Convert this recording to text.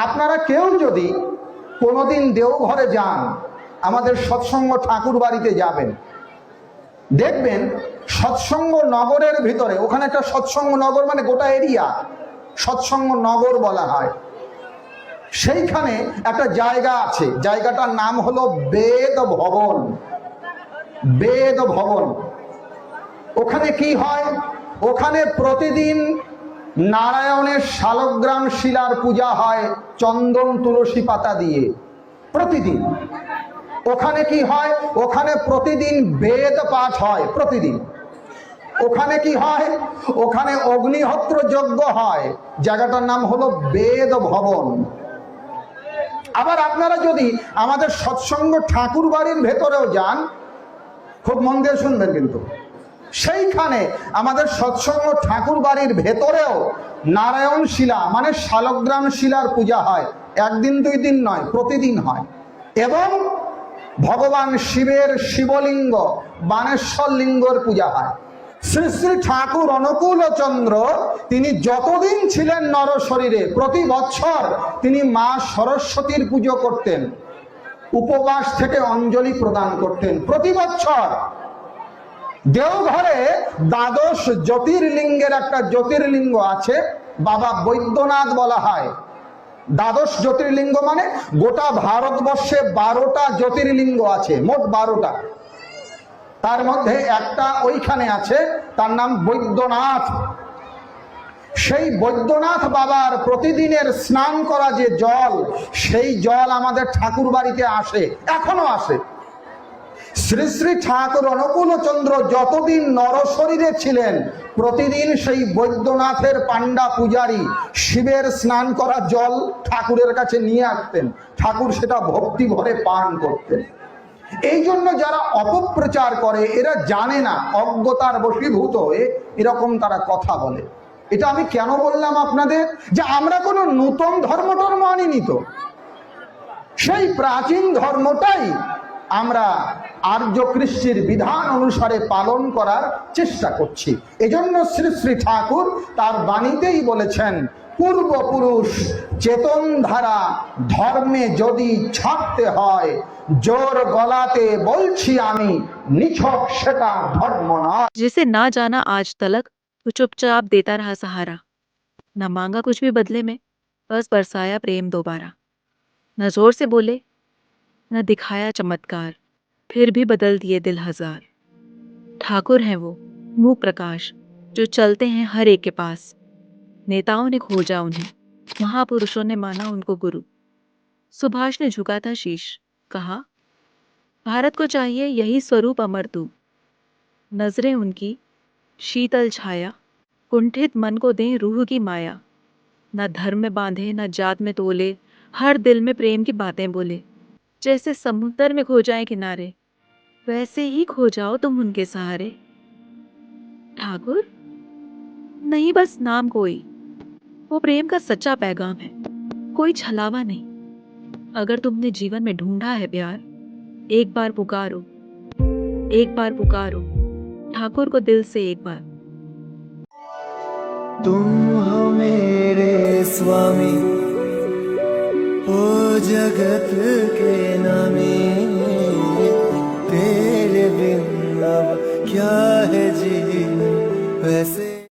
আপনারা কেউ যদি কোনোদিন দেওঘরে যান, আমাদের সৎসঙ্গ ঠাকুর বাড়িতে যাবেন, দেখবেন সৎসঙ্গ নগরের ভিতরে, ওখানে একটা সৎসঙ্গ নগর মানে গোটা এরিয়া সৎসঙ্গ নগর বলা হয়, সেইখানে একটা জায়গা আছে, জায়গাটার নাম হলো বেদ ভবন। বেদ ভবন। ওখানে কি হয়? ওখানে প্রতিদিন নারায়ণের শালগ্রাম শিলার পূজা হয় চন্দন তুলসী পাতা দিয়ে। প্রতিদিন ওখানে কি হয়? ওখানে প্রতিদিন বেদ পাঠ হয়। প্রতিদিন ওখানে কি হয়? ওখানে অগ্নিহোত্র যজ্ঞ হয়। জায়গাটার নাম হলো বেদ ভবন। আবার আপনারা যদি আমাদের সৎসঙ্গ ঠাকুর বাড়ির ভেতরেও যান, খুব মন দিয়ে শুনবেন কিন্তু, সেইখানে আমাদের সৎসঙ্গ ঠাকুর বাড়ির ভেতরেও নারায়ণ শিলা মানে শালগ্রাম শিলার পূজা হয়। একদিন দুই দিন নয়, প্রতিদিন হয়। এবং ভগবান শিবের শিবলিঙ্গ বানেশ্বর লিঙ্গর পূজা হয়। শ্রী শ্রী ঠাকুর অনুকূল চন্দ্র তিনি যতদিন ছিলেন নর শরীরে, প্রতি বছর তিনি মা সরস্বতীর পুজো করতেন, উপবাস থেকে অঞ্জলি প্রদান করতেন প্রতি বছর। দেওঘরে দ্বাদশ জ্যোতির্লিঙ্গের একটা জ্যোতির্লিঙ্গ আছে, বাবা বৈদ্যনাথ বলা হয়। দ্বাদশ জ্যোতির্লিঙ্গ মানে গোটা ভারতবর্ষে 12টা জ্যোতির্লিঙ্গ আছে, মোট 12টা। তার মধ্যে একটা ওইখানে আছে, তার নাম বৈদ্যনাথ। সেই বৈদ্যনাথ বাবার প্রতিদিনের স্নান করা যে জল, সেই জল আমাদের ঠাকুর বাড়িতে আসে, এখনো আসে। শ্রী শ্রী ঠাকুর অনুকূল চন্দ্র যতদিন নরশরীরে ছিলেন, প্রতিদিন সেই বৈদ্যনাথের পাণ্ডা পূজারী শিবের স্নান করা জল ঠাকুরের কাছে নিয়ে আসতেন। ঠাকুর সেটা ভক্তি ভরে পান করতেন। এই জন্য যারা অপপ্রচার করে, এরা জানে না, অজ্ঞতার বশীভূত হয়ে এরকম তারা কথা বলে। এটা আমি কেন বললাম আপনাদের, যে আমরা কোনো নূতন ধর্ম আনিনি তো, সেই প্রাচীন ধর্মটাই আমরা আর্য কৃষ্টির বিধান অনুসারে পালন করার চেষ্টা করছি। এজন্য শ্রী শ্রী ঠাকুর তার বাণীতেই বলেছেন, পূর্বপুরুষ চেতন ধারা ধর্মে যদি ছাড়তে হয়, জোর গলাতে বলছি আমি, নিছক সেটা ধর্ম নয়। जिसे ना जाना आज तलक, तो चुपचाप देता रहा सहारा। न मांगा कुछ भी बदले में, बस बरसाया प्रेम दोबारा। न जोर से बोले, न दिखाया चमत्कार, फिर भी बदल दिए दिल हजार। ठाकुर हैं वो मूक प्रकाश, जो चलते हैं हर एक के पास। नेताओं ने खोजा उन्हें, महापुरुषों ने माना उनको गुरु। सुभाष ने झुका था शीश, कहा भारत को चाहिए यही स्वरूप अमर तू। नजरें उनकी शीतल छाया, कुंठित मन को दें रूह की माया। न धर्म में बांधे न जात में तोले, हर दिल में प्रेम की बातें बोले। जैसे समुद्र में खो जाए किनारे, वैसे ही खो जाओ तुम उनके सहारे। ठाकुर नहीं बस नाम कोई, वो प्रेम का सच्चा पैगाम है, कोई छलावा नहीं। अगर तुमने जीवन में ढूंढा है प्यार, एक बार पुकारो, एक बार पुकारो ठाकुर को दिल से एक बार। तुम हो मेरे स्वामी, ओ जगत के नामी।